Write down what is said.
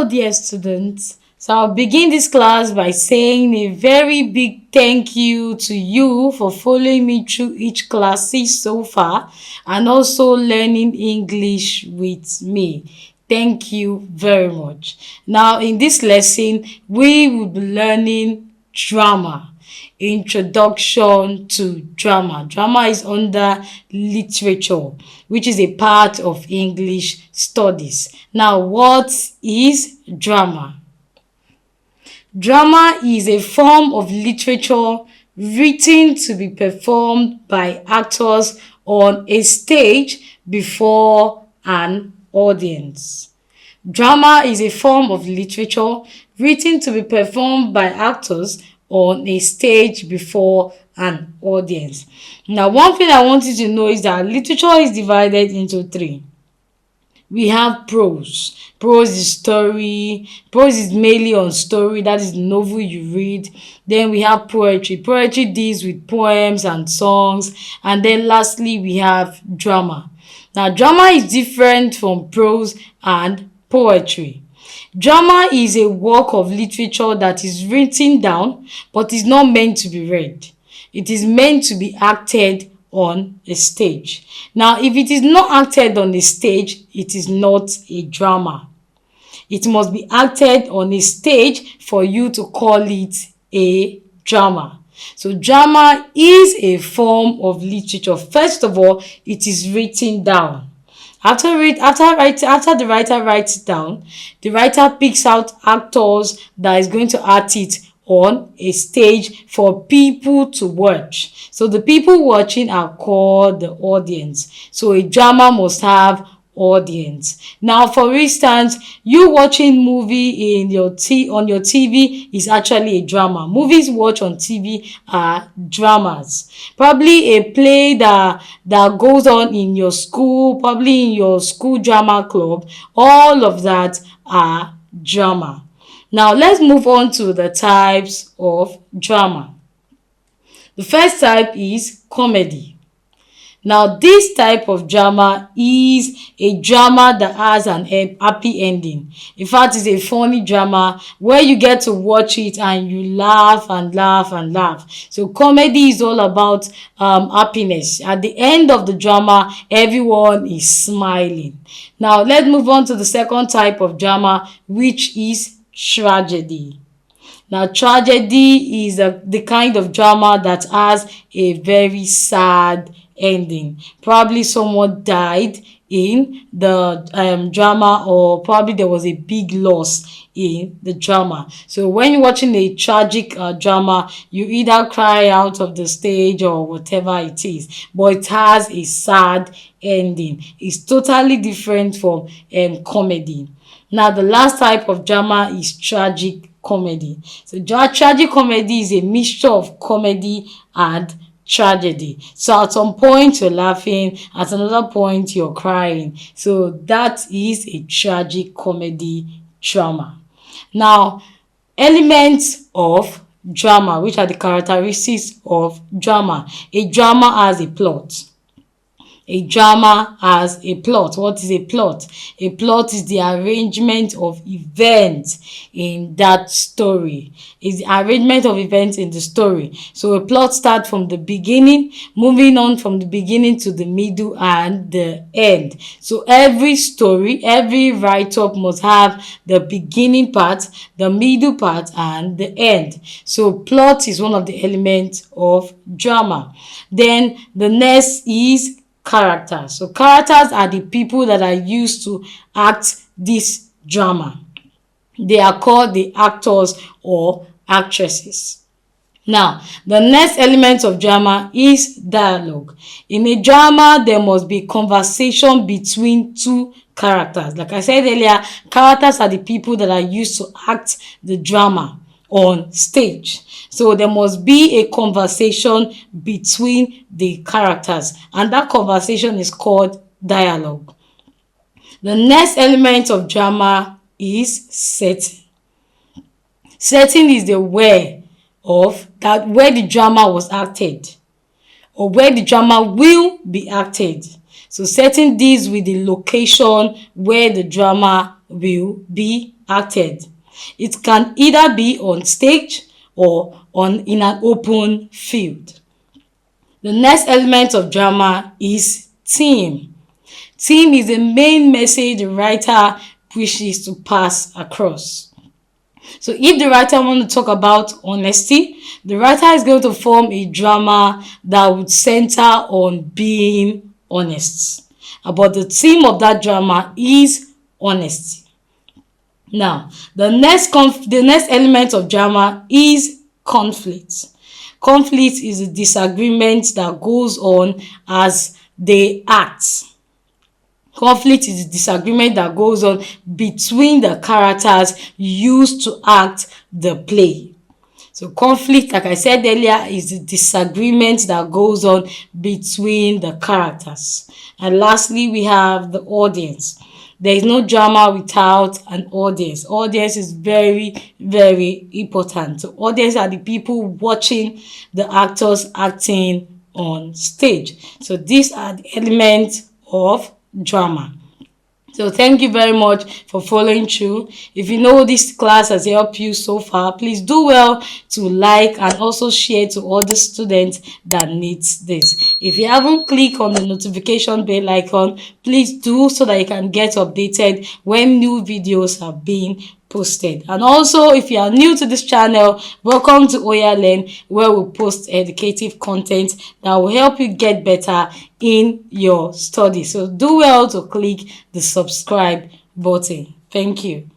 Hello, dear students. So I'll begin this class by saying a very big thank you to you for following me through each classes so far and also learning English with me. Thank you very much. Now, in this lesson, we will be learning drama. Introduction to drama. Drama is under literature, which is a part of English studies. Now, what is drama? Drama is a form of literature written to be performed by actors on a stage before an audience. Drama is a form of literature written to be performed by actors on a stage before an audience. Now, one thing I want you to know is that literature is divided into three. We have prose. Prose is story. Prose is mainly on story. That is the novel you read. Then we have poetry. Poetry deals with poems and songs. And then lastly, we have drama. Now, drama is different from prose and poetry. Drama is a work of literature that is written down but is not meant to be read. It is meant to be acted on a stage. Now, if it is not acted on a stage, it is not a drama. It must be acted on a stage for you to call it a drama. So drama is a form of literature. First of all, it is written down. After the writer writes it down, the writer picks out actors that is going to act it on a stage for people to watch. So the people watching are called the audience. So a drama must have audience. Now, for instance, you watching movie on your TV is actually a drama. Movies watched on TV are dramas. Probably a play that goes on in your school, probably in your school drama club, all of that are drama. Now, let's move on to the types of drama. The first type is comedy. Now, this type of drama is a drama that has an happy ending. In fact, it's a funny drama where you get to watch it and you laugh and laugh and laugh. So comedy is all about happiness. At the end of the drama, everyone is smiling. Now, let's move on to the second type of drama, which is tragedy. Now, tragedy is the kind of drama that has a very sad ending. Probably someone died in the drama, or probably there was a big loss in the drama. So when you're watching a tragic drama, you either cry out of the stage or whatever it is, but it has a sad ending. It's totally different from comedy. Now, the last type of drama is tragic comedy. So tragic comedy is a mixture of comedy and tragedy. So at some point you're laughing, at another point you're crying. So that is a tragic comedy drama. Now, elements of drama, which are the characteristics of drama. A drama has a plot. A drama has a plot. What is a plot? A plot is the arrangement of events in that story. It's the arrangement of events in the story. So a plot starts from the beginning, moving on from the beginning to the middle and the end. So every story, every write-up must have the beginning part, the middle part, and the end. So plot is one of the elements of drama. Then the next is characters. So characters are the people that are used to act this drama. They are called the actors or actresses. Now, the next element of drama is dialogue. In a drama, there must be conversation between two characters. Like I said earlier, characters are the people that are used to act the drama on stage. So there must be a conversation between the characters, and that conversation is called dialogue. The next element of drama is setting. Setting is the where the drama was acted, or where the drama will be acted. So setting this with the location where the drama will be acted. It can either be on stage or in an open field. The next element of drama is theme. Theme is the main message the writer wishes to pass across. So if the writer wants to talk about honesty, the writer is going to form a drama that would center on being honest. But the theme of that drama is honesty. Now, the next element of drama is conflict. Conflict is a disagreement that goes on as they act. Conflict is a disagreement that goes on between the characters used to act the play. So conflict, like I said earlier, is a disagreement that goes on between the characters. And lastly, we have the audience. There is no drama without an audience. Audience is very, very important. So audience are the people watching the actors acting on stage. So these are the elements of drama. So thank you very much for following through. If you know this class has helped you so far, please do well to like and also share to other students that needs this. If you haven't clicked on the notification bell icon, please do so that you can get updated when new videos are being posted. And also, if you are new to this channel, welcome to Oya Learn, where we post educative content that will help you get better in your study. So do well to click the subscribe button. Thank you.